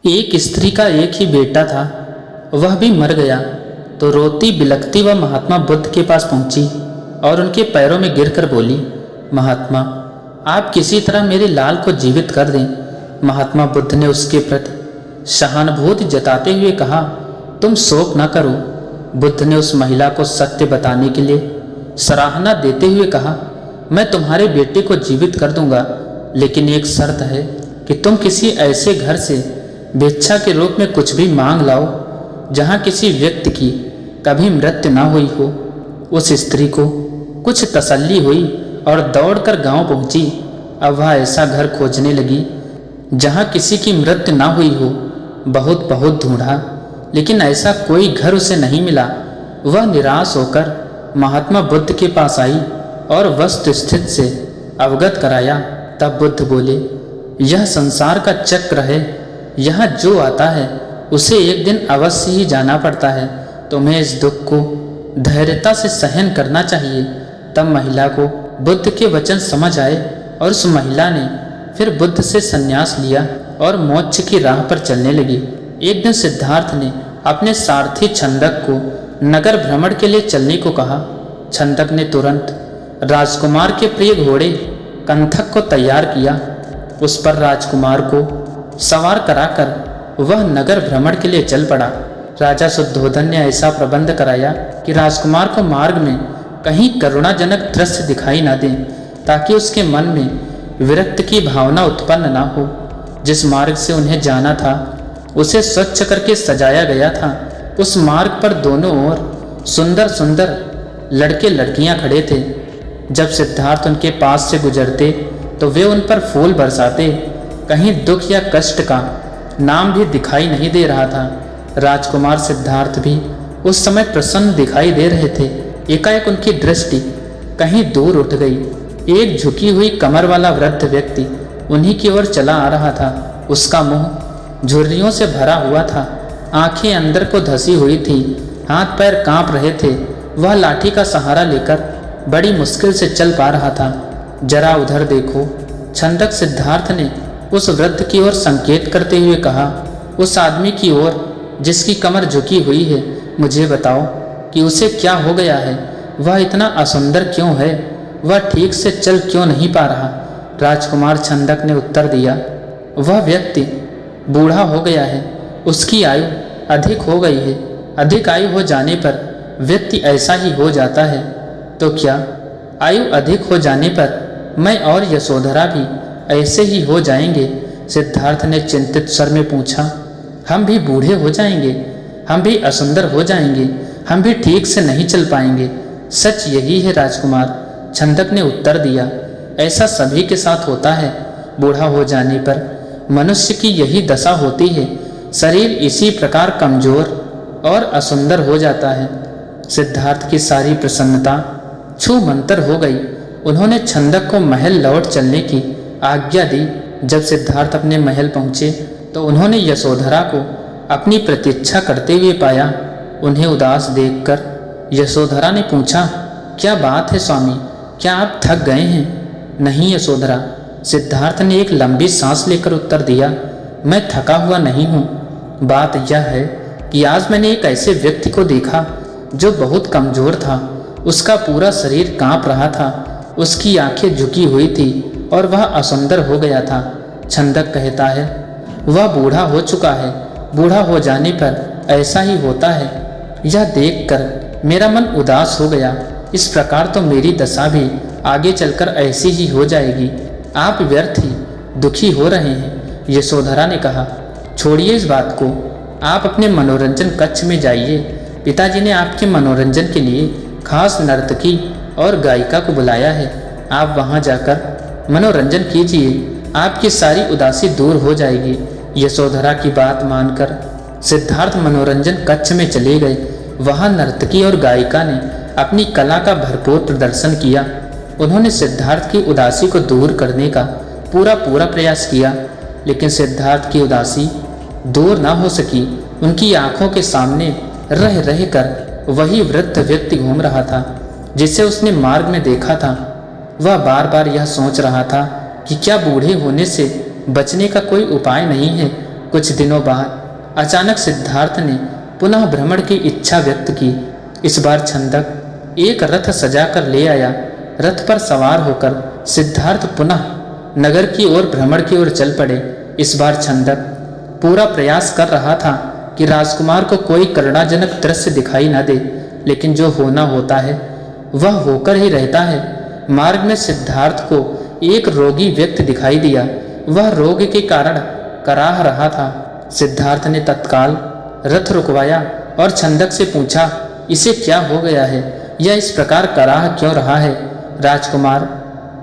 एक स्त्री का एक ही बेटा था, वह भी मर गया तो रोती बिलखती वह महात्मा बुद्ध के पास पहुंची और उनके पैरों में गिरकर बोली, महात्मा, आप किसी तरह मेरे लाल को जीवित कर दें। महात्मा बुद्ध ने उसके प्रति सहानुभूति जताते हुए कहा, तुम शोक न करो। बुद्ध ने उस महिला को सत्य बताने के लिए सराहना देते हुए कहा, मैं तुम्हारे बेटे को जीवित कर दूंगा, लेकिन एक शर्त है कि तुम किसी ऐसे घर से भिक्षा के रूप में कुछ भी मांग लाओ जहाँ किसी व्यक्ति की कभी मृत्यु ना हुई हो। उस स्त्री को कुछ तसल्ली हुई और दौड़कर गांव पहुंची। अब वह ऐसा घर खोजने लगी जहाँ किसी की मृत्यु ना हुई हो। बहुत बहुत ढूंढा, लेकिन ऐसा कोई घर उसे नहीं मिला। वह निराश होकर महात्मा बुद्ध के पास आई और वस्तुस्थिति से अवगत कराया। तब बुद्ध बोले, यह संसार का चक्र है, यहाँ जो आता है उसे एक दिन अवश्य ही जाना पड़ता है। तुम्हें इस दुख को धैर्यता से सहन करना चाहिए। तब महिला को बुद्ध के वचन समझ आए और उस महिला ने फिर बुद्ध से संन्यास लिया और मोक्ष की राह पर चलने लगी। एक दिन सिद्धार्थ ने अपने सारथी छंदक को नगर भ्रमण के लिए चलने को कहा। छंदक ने तुरंत राजकुमार के प्रिय घोड़े कंथक को तैयार किया। उस पर राजकुमार को सवार कराकर वह नगर भ्रमण के लिए चल पड़ा। राजा शुद्धोधन ने ऐसा प्रबंध कराया कि राजकुमार को मार्ग में कहीं करुणाजनक दृश्य दिखाई न दें, ताकि उसके मन में विरक्ति की भावना उत्पन्न न हो। जिस मार्ग से उन्हें जाना था उसे स्वच्छ करके सजाया गया था। उस मार्ग पर दोनों ओर सुंदर सुंदर लड़के लड़कियां खड़े थे। जब सिद्धार्थ उनके पास से गुजरते तो वे उन पर फूल बरसाते। कहीं दुख या कष्ट का नाम भी दिखाई नहीं दे रहा था। राजकुमार सिद्धार्थ भी उस समय प्रसन्न दिखाई दे रहे थे। एकाएक उनकी दृष्टि कहीं दूर उठ गई। एक झुकी हुई कमर वाला वृद्ध व्यक्ति उन्हीं की ओर चला आ रहा था। उसका मुंह झुर्रियों से भरा हुआ था, आंखें अंदर को धसी हुई थी, हाथ पैर कांप रहे थे। वह लाठी का सहारा लेकर बड़ी मुश्किल से चल पा रहा था। जरा उधर देखो, छंदक सिद्धार्थ ने उस वृद्ध की ओर संकेत करते हुए कहा। उस आदमी की ओर जिसकी कमर झुकी हुई है, मुझे बताओ कि उसे क्या हो गया है? वह इतना असुंदर क्यों है? वह ठीक से चल क्यों नहीं पा रहा? राजकुमार छंदक ने उत्तर दिया, वह व्यक्ति बूढ़ा हो गया है, उसकी आयु अधिक हो गई है। अधिक आयु हो जाने पर व्यक्ति ऐसा ही हो जाता है। तो क्या आयु अधिक हो जाने पर मैं और यशोधरा भी ऐसे ही हो जाएंगे? सिद्धार्थ ने चिंतित स्वर में पूछा। हम भी बूढ़े हो जाएंगे, हम भी असुंदर हो जाएंगे, हम भी ठीक से नहीं चल पाएंगे। सच यही है राजकुमार, छंदक ने उत्तर दिया। ऐसा सभी के साथ होता है। बूढ़ा हो जाने पर मनुष्य की यही दशा होती है। शरीर इसी प्रकार कमजोर और असुंदर हो जाता है। सिद्धार्थ की सारी प्रसन्नता छूमंतर हो गई। उन्होंने छंदक को महल लौट चलने की आज्ञा दी। जब सिद्धार्थ अपने महल पहुंचे तो उन्होंने यशोधरा को अपनी प्रतीक्षा करते हुए पाया। उन्हें उदास देखकर यशोधरा ने पूछा, क्या बात है स्वामी, क्या आप थक गए हैं? नहीं यशोधरा, सिद्धार्थ ने एक लंबी सांस लेकर उत्तर दिया, मैं थका हुआ नहीं हूँ। बात यह है कि आज मैंने एक ऐसे व्यक्ति को देखा जो बहुत कमजोर था। उसका पूरा शरीर कांप रहा था, उसकी आंखें झुकी हुई थी और वह असुंदर हो गया था। छंदक कहता है, वह बूढ़ा हो चुका है। बूढ़ा हो जाने पर ऐसा ही होता है। यह देखकर मेरा मन उदास हो गया। इस प्रकार तो मेरी दशा भी आगे चलकर ऐसी ही हो जाएगी। आप व्यर्थ ही दुखी हो रहे हैं। यशोधरा ने कहा, छोड़िए इस बात को, आप अपने मनोरंजन कक्ष में जाइए। पिताजी ने आपके मनोरंजन के लिए खास नर्तकी और गायिका को बुलाया है। आप वहां जाकर मनोरंजन कीजिए, आपकी सारी उदासी दूर हो जाएगी। यशोधरा की बात मानकर सिद्धार्थ मनोरंजन कक्ष में चले गए। वहां नर्तकी और गायिका ने अपनी कला का भरपूर प्रदर्शन किया। उन्होंने सिद्धार्थ की उदासी को दूर करने का पूरा प्रयास किया, लेकिन सिद्धार्थ की उदासी दूर न हो सकी। उनकी आंखों के सामने रह रह कर वही वृद्ध व्यक्ति घूम रहा था जिसे उसने मार्ग में देखा था। वह बार बार यह सोच रहा था कि क्या बूढ़े होने से बचने का कोई उपाय नहीं है, कुछ दिनों बाद अचानक सिद्धार्थ ने पुनः भ्रमण की इच्छा व्यक्त की। इस बार छंदक एक रथ सजाकर ले आया। रथ पर सवार होकर सिद्धार्थ पुनः नगर की ओर भ्रमण की ओर चल पड़े। इस बार छंदक पूरा प्रयास कर रहा था कि राजकुमार को कोई करुणाजनक दृश्य दिखाई न दे, लेकिन जो होना होता है वह होकर ही रहता है। मार्ग में सिद्धार्थ को एक रोगी व्यक्ति दिखाई दिया। वह रोग के कारण कराह रहा था। सिद्धार्थ ने तत्काल रथ रुकवाया और छंदक से पूछा, इसे क्या हो गया है? यह इस प्रकार कराह क्यों रहा है? राजकुमार,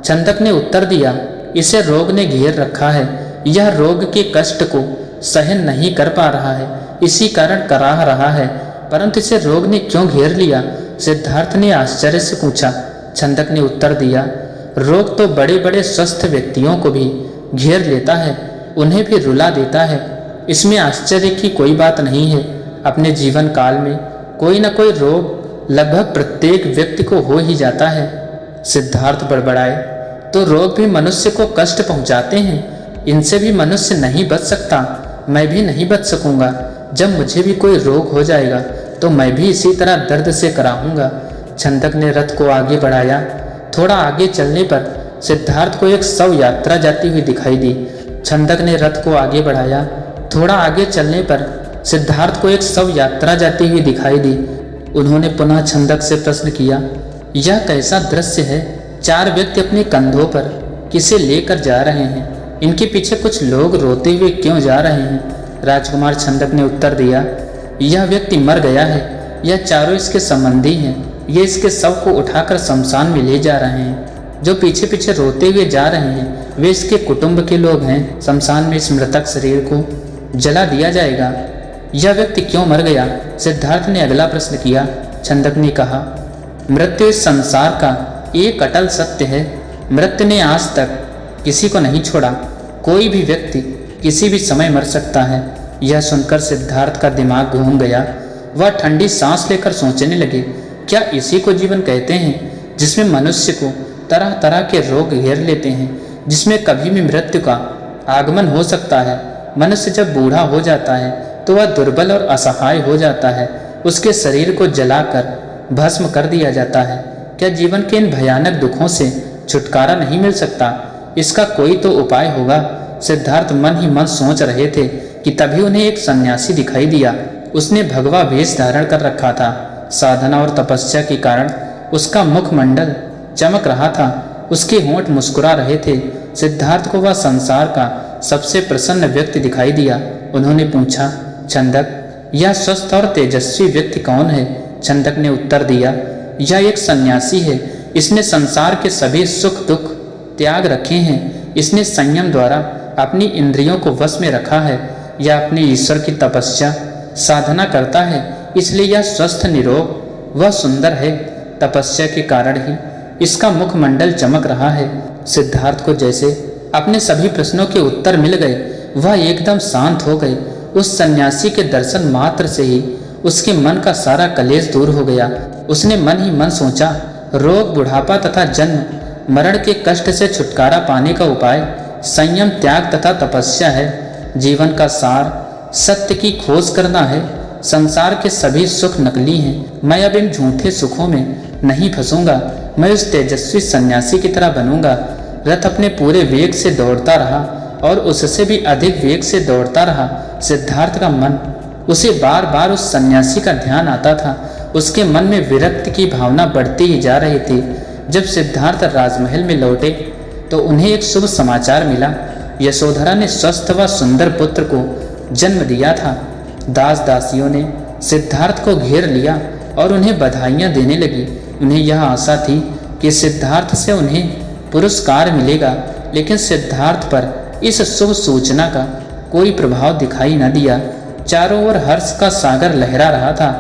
छंदक ने उत्तर दिया, इसे रोग ने घेर रखा है। यह रोग के कष्ट को सहन नहीं कर पा रहा है, इसी कारण कराह रहा है। परंतु इसे रोग ने क्यों घेर लिया? सिद्धार्थ ने आश्चर्य से पूछा। छंदक ने उत्तर दिया, रोग तो बड़े बड़े स्वस्थ व्यक्तियों को भी घेर लेता है, उन्हें भी रुला देता है। इसमें आश्चर्य की कोई बात नहीं है। अपने जीवन काल में कोई न कोई रोग लगभग प्रत्येक व्यक्ति को हो ही जाता है। सिद्धार्थ बड़बड़ाए, तो रोग भी मनुष्य को कष्ट पहुंचाते हैं, इनसे भी मनुष्य नहीं बच सकता। मैं भी नहीं बच सकूंगा। जब मुझे भी कोई रोग हो जाएगा तो मैं भी इसी तरह दर्द से कराहूंगा। छंदक ने रथ को आगे बढ़ाया। थोड़ा आगे चलने पर सिद्धार्थ को एक शव यात्रा जाती हुई दिखाई दी। छंदक ने रथ को आगे बढ़ाया। थोड़ा आगे चलने पर सिद्धार्थ को एक शव यात्रा जाती हुई दिखाई दी। उन्होंने पुनः छंदक से प्रश्न किया, यह कैसा दृश्य है? 4 व्यक्ति अपने कंधों पर किसे लेकर जा रहे हैं? इनके पीछे कुछ लोग रोते हुए क्यों जा रहे हैं? राजकुमार, छंदक ने उत्तर दिया, यह व्यक्ति मर गया है। यह चारों इसके संबंधी हैं। ये इसके शव को उठाकर शमशान में ले जा रहे हैं। जो पीछे पीछे रोते हुए जा रहे हैं वे इसके कुटुंब के लोग हैं। शमशान में इस मृतक शरीर को जला दिया जाएगा। यह व्यक्ति क्यों मर गया? सिद्धार्थ ने अगला प्रश्न किया। छंदक ने कहा, मृत्यु इस संसार का एक अटल सत्य है। मृत्यु ने आज तक किसी को नहीं छोड़ा। कोई भी व्यक्ति किसी भी समय मर सकता है। यह सुनकर सिद्धार्थ का दिमाग घूम गया। वह ठंडी सांस लेकर सोचने लगे, क्या इसी को जीवन कहते हैं, जिसमें मनुष्य को तरह तरह के रोग घेर लेते हैं, जिसमें कभी भी मृत्यु का आगमन हो सकता है। मनुष्य जब बूढ़ा हो जाता है तो वह दुर्बल और असहाय हो जाता है। उसके शरीर को जलाकर भस्म कर दिया जाता है। क्या जीवन के इन भयानक दुखों से छुटकारा नहीं मिल सकता? इसका कोई तो उपाय होगा। सिद्धार्थ मन ही मन सोच रहे थे कि तभी उन्हें एक सन्यासी दिखाई दिया। उसने भगवा वेश धारण कर रखा था। साधना और तपस्या के कारण उसका मुखमंडल चमक रहा था। उसके होंठ मुस्कुरा रहे थे। सिद्धार्थ को वह संसार का सबसे प्रसन्न व्यक्ति दिखाई दिया। उन्होंने पूछा, छंदक, यह स्वस्थ और तेजस्वी व्यक्ति कौन है? छंदक ने उत्तर दिया, यह एक सन्यासी है। इसने संसार के सभी सुख दुख त्याग रखे हैं। इसने संयम द्वारा अपनी इंद्रियों को वश में रखा है। यह अपने ईश्वर की तपस्या साधना करता है, इसलिए यह स्वस्थ निरोग वह सुंदर है। तपस्या के कारण ही इसका मुखमंडल चमक रहा है। सिद्धार्थ को जैसे अपने सभी प्रश्नों के उत्तर मिल गए। वह एकदम शांत हो गए। उस सन्यासी के दर्शन मात्र से ही उसके मन का सारा कलेश दूर हो गया। उसने मन ही मन सोचा, रोग, बुढ़ापा तथा जन्म मरण के कष्ट से छुटकारा पाने का उपाय संयम, त्याग तथा तपस्या है। जीवन का सार सत्य की खोज करना है। संसार के सभी सुख नकली हैं। मैं अब इन झूठे सुखों में नहीं फंसूंगा। मैं उस तेजस्वी सन्यासी की तरह बनूंगा। रथ अपने पूरे वेग से दौड़ता रहा और उससे भी अधिक वेग से दौड़ता रहा। सिद्धार्थ का मन उसे बार बार उस सन्यासी का ध्यान आता था। उसके मन में विरक्ति की भावना बढ़ती ही जा रही थी। जब सिद्धार्थ राजमहल में लौटे तो उन्हें एक शुभ समाचार मिला। यशोधरा ने स्वस्थ व सुंदर पुत्र को जन्म दिया था। दास दासियों ने सिद्धार्थ को घेर लिया और उन्हें बधाइयाँ देने लगी। उन्हें यह आशा थी कि सिद्धार्थ से उन्हें पुरस्कार मिलेगा, लेकिन सिद्धार्थ पर इस शुभ सूचना का कोई प्रभाव दिखाई न दिया। चारों ओर हर्ष का सागर लहरा रहा था।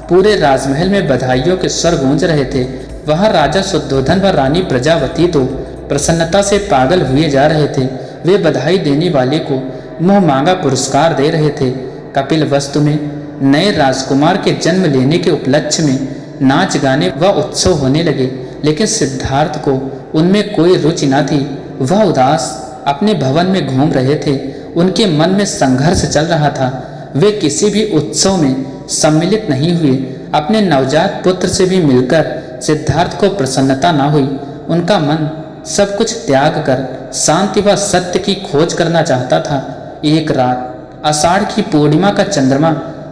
पूरे राजमहल में बधाइयों के स्वर गूंज रहे थे। वहाँ राजा शुद्धोधन व रानी प्रजावती तो प्रसन्नता से पागल हुए जा रहे थे। वे बधाई देने वाले को मुँह मांगा पुरस्कार दे रहे थे। कपिल वस्तु में नए राजकुमार के जन्म लेने के उपलक्ष्य में नाच गाने व उत्सव होने लगे, लेकिन सिद्धार्थ को उनमें कोई रुचि न थी। वह उदास अपने भवन में घूम रहे थे। उनके मन में संघर्ष चल रहा था। वे किसी भी उत्सव में सम्मिलित नहीं हुए। अपने नवजात पुत्र से भी मिलकर सिद्धार्थ को प्रसन्नता न हुई। उनका मन सब कुछ त्याग कर शांति व सत्य की खोज करना चाहता था। एक रात आषाढ़ की पूर्णिमा का चंद्रमा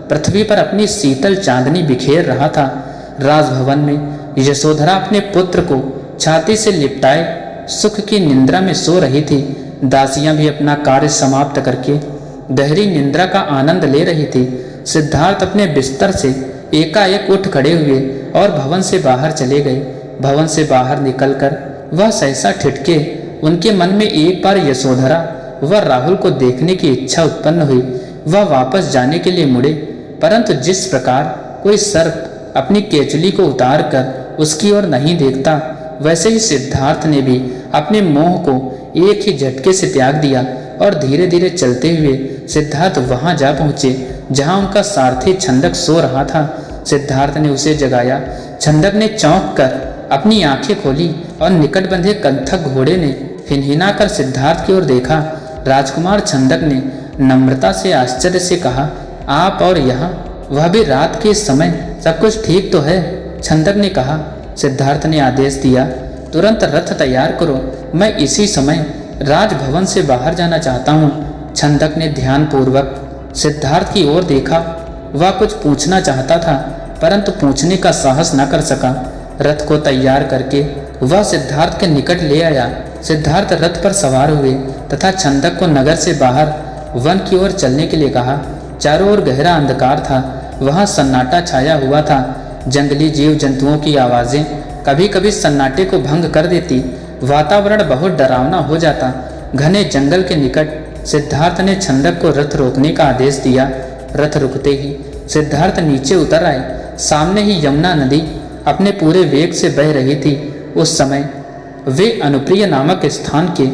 पृथ्वी पर अपनी शीतल चांदनी बिखेर रहा था। राजभवन में यशोधरा अपने पुत्र को छाती से लिपटाए सुख की निद्रा में सो रही थी। दासियां भी अपना कार्य समाप्त करके गहरी निद्रा का आनंद ले रही थी। सिद्धार्थ अपने बिस्तर से एकाएक उठ खड़े हुए और भवन से बाहर चले गए। भवन से बाहर निकलकर वह सहसा ठिठके। उनके मन में एक बार यशोधरा व राहुल को देखने की इच्छा उत्पन्न हुई। वह वापस जाने के लिए मुड़े, परंतु जिस प्रकार कोई सर्प अपनी केचुली को उतार कर उसकी ओर नहीं देखता, वैसे ही सिद्धार्थ ने भी अपने मोह को एक ही झटके से त्याग दिया और धीरे धीरे चलते हुए सिद्धार्थ वहां जा पहुंचे जहां उनका सारथी छंदक सो रहा था। सिद्धार्थ ने उसे जगाया। छंदक ने चौंक कर अपनी आंखें खोली और निकट बंधे कंथक घोड़े ने हिनहिनाकर सिद्धार्थ की ओर देखा। राजकुमार छंदक ने नम्रता से आश्चर्य से कहा, आप और यहाँ, वह भी रात के समय, सब कुछ ठीक तो है? छंदक ने कहा। सिद्धार्थ ने आदेश दिया, तुरंत रथ तैयार करो, मैं इसी समय राजभवन से बाहर जाना चाहता हूँ। छंदक ने ध्यानपूर्वक सिद्धार्थ की ओर देखा। वह कुछ पूछना चाहता था, परंतु पूछने का साहस न कर सका। रथ को तैयार करके वह सिद्धार्थ के निकट ले आया। सिद्धार्थ रथ पर सवार हुए तथा छंदक को नगर से बाहर वन की ओर चलने के लिए कहा। चारों ओर गहरा अंधकार था। वहां सन्नाटा छाया हुआ था। जंगली जीव जंतुओं की आवाजें कभी कभी सन्नाटे को भंग कर देती। वातावरण बहुत डरावना हो जाता। घने जंगल के निकट सिद्धार्थ ने छंदक को रथ रोकने का आदेश दिया। रथ रुकते ही सिद्धार्थ नीचे उतर आए। सामने ही यमुना नदी अपने पूरे वेग से बह रही थी। उस समय वे अनुप्रिय नामक स्थान के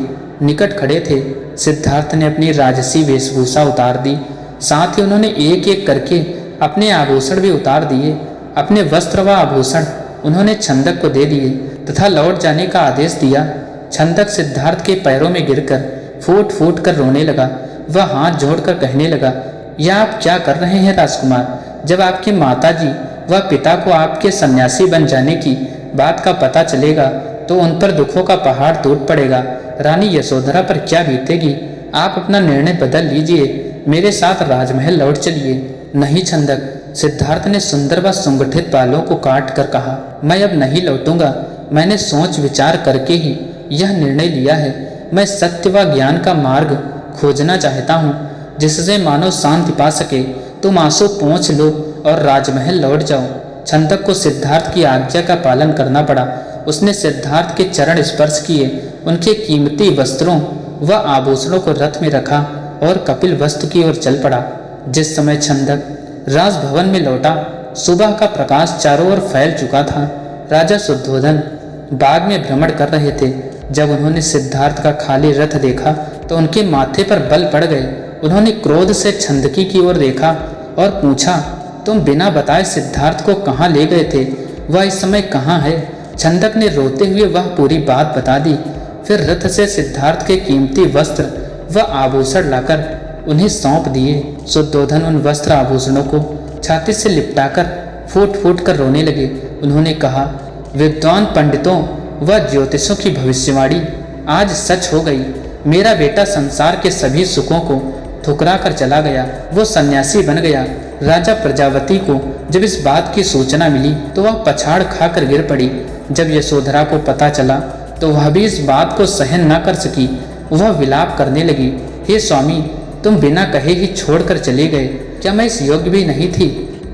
निकट खड़े थे। सिद्धार्थ ने अपनी राजसी वेशभूषा उतार दी। साथ ही उन्होंने एक एक करके अपने आभूषण भी उतार दिए। अपने वस्त्र व आभूषण उन्होंने छंदक को दे दिए तथा लौट जाने का आदेश दिया। छंदक सिद्धार्थ के पैरों में गिरकर फूट फूट कर रोने लगा। वह हाथ जोड़कर कहने लगा, यह आप क्या कर रहे हैं राजकुमार? जब आपकी माताजी व पिता को आपके सन्यासी बन जाने की बात का पता चलेगा तो उन पर दुखों का पहाड़ टूट पड़ेगा। रानी यशोधरा पर क्या बीतेगी? आप अपना निर्णय बदल लीजिए, मेरे साथ राजमहल लौट चलिए। नहीं छंदक, सिद्धार्थ ने सुंदर व सुगठित बालों को काट कर कहा, मैं अब नहीं लौटूंगा। मैंने सोच विचार करके ही यह निर्णय लिया है। मैं सत्य व ज्ञान का मार्ग खोजना चाहता हूँ, जिससे मानव शांति पा सके। तुम आंसू पोंछ लो और राजमहल लौट जाओ। छंदक को सिद्धार्थ की आज्ञा का पालन करना पड़ा। उसने सिद्धार्थ के चरण स्पर्श किए, उनके कीमती वस्त्रों व आभूषणों को रथ में रखा और कपिल वस्तु की ओर चल पड़ा। जिस समय छंदक राजभवन में लौटा, सुबह का प्रकाश चारों ओर फैल चुका था। राजा शुद्धोधन बाग में भ्रमण कर रहे थे। जब उन्होंने सिद्धार्थ का खाली रथ देखा तो उनके माथे पर बल पड़ गए। उन्होंने क्रोध से छंदकी की ओर देखा और पूछा, तुम बिना बताए सिद्धार्थ को कहाँ ले गए थे? वह इस समय कहाँ है? छंदक ने रोते हुए वह पूरी बात बता दी। फिर रथ से सिद्धार्थ के कीमती वस्त्र व आभूषण लाकर उन्हें सौंप दिए। शुद्धोधन उन वस्त्र आभूषणों को छाती से लिपटाकर फूट फूट कर रोने लगे। उन्होंने कहा, विद्वान पंडितों व ज्योतिषों की भविष्यवाणी आज सच हो गई। मेरा बेटा संसार के सभी सुखों को ठुकरा कर चला गया। वो सन्यासी बन गया। राजा प्रजावती को जब इस बात की सूचना मिली तो वह पछाड़ खाकर गिर पड़ी। जब यशोधरा को पता चला तो वह भी इस बात को सहन न कर सकी। वह विलाप करने लगी, हे स्वामी, तुम बिना कहे ही छोड़कर चले गए। क्या मैं इस योग्य भी नहीं थी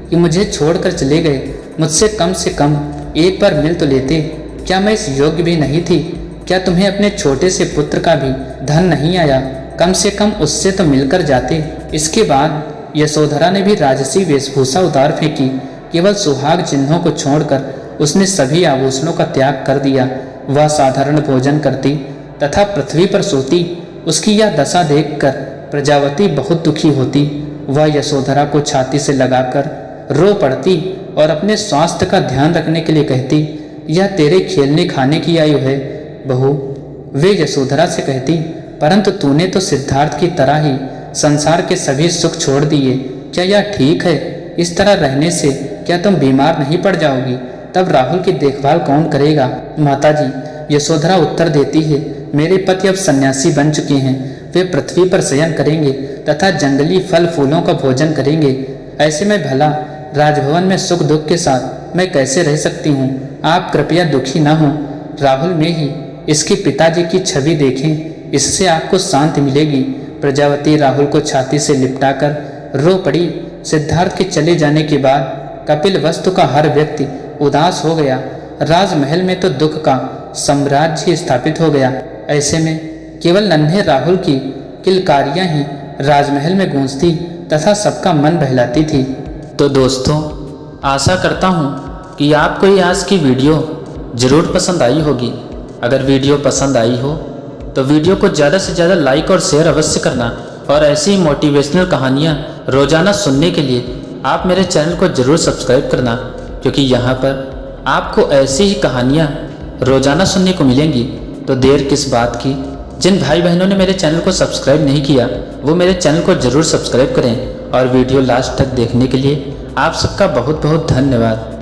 कि मुझे छोड़कर चले गए? मुझसे कम से कम एक बार मिल तो लेते। क्या मैं इस योग्य भी नहीं थी? क्या तुम्हें अपने छोटे से पुत्र का भी धन नहीं आया? कम से कम उससे तो मिलकर जाते। इसके बाद यशोधरा ने भी राजसी वेशभूषा उतार फेंकी। केवल सुहाग चिन्हों को छोड़कर उसने सभी आभूषणों का त्याग कर दिया। वह साधारण भोजन करती तथा पृथ्वी पर सोती। उसकी यह दशा देखकर प्रजावती बहुत दुखी होती। वह यशोधरा को छाती से लगाकर रो पड़ती और अपने स्वास्थ्य का ध्यान रखने के लिए कहती, यह तेरे खेलने खाने की आयु है बहू। वे यशोधरा से कहती, परंतु तूने तो सिद्धार्थ की तरह ही संसार के सभी सुख छोड़ दिए। क्या यह ठीक है? इस तरह रहने से क्या तुम बीमार नहीं पड़ जाओगी? तब राहुल की देखभाल कौन करेगा? माताजी, यशोधरा उत्तर देती है, मेरे पति अब सन्यासी बन चुके हैं। वे पृथ्वी पर शयन करेंगे तथा जंगली फल फूलों का भोजन करेंगे। ऐसे में भला राजभवन में सुख दुख के साथ मैं कैसे रह सकती हूँ? आप कृपया दुखी न हों। राहुल में ही इसके पिताजी की छवि देखें, इससे आपको शांति मिलेगी। प्रजावती राहुल को छाती से लिपटाकर रो पड़ी। सिद्धार्थ के चले जाने के बाद कपिल वस्तु का हर व्यक्ति उदास हो गया। राजमहल में तो दुख का साम्राज्य स्थापित हो गया। ऐसे में केवल नन्हे राहुल की किलकारियां ही राजमहल में गूंजती तथा सबका मन बहलाती थी। तो दोस्तों, आशा करता हूँ कि आपको ये आज की वीडियो ज़रूर पसंद आई होगी। अगर वीडियो पसंद आई हो तो वीडियो को ज़्यादा से ज़्यादा लाइक और शेयर अवश्य करना, और ऐसी ही मोटिवेशनल कहानियाँ रोज़ाना सुनने के लिए आप मेरे चैनल को ज़रूर सब्सक्राइब करना, क्योंकि यहाँ पर आपको ऐसी ही कहानियाँ रोज़ाना सुनने को मिलेंगी। तो देर किस बात की? जिन भाई बहनों ने मेरे चैनल को सब्सक्राइब नहीं किया वो मेरे चैनल को ज़रूर सब्सक्राइब करें, और वीडियो लास्ट तक देखने के लिए आप सबका बहुत बहुत धन्यवाद।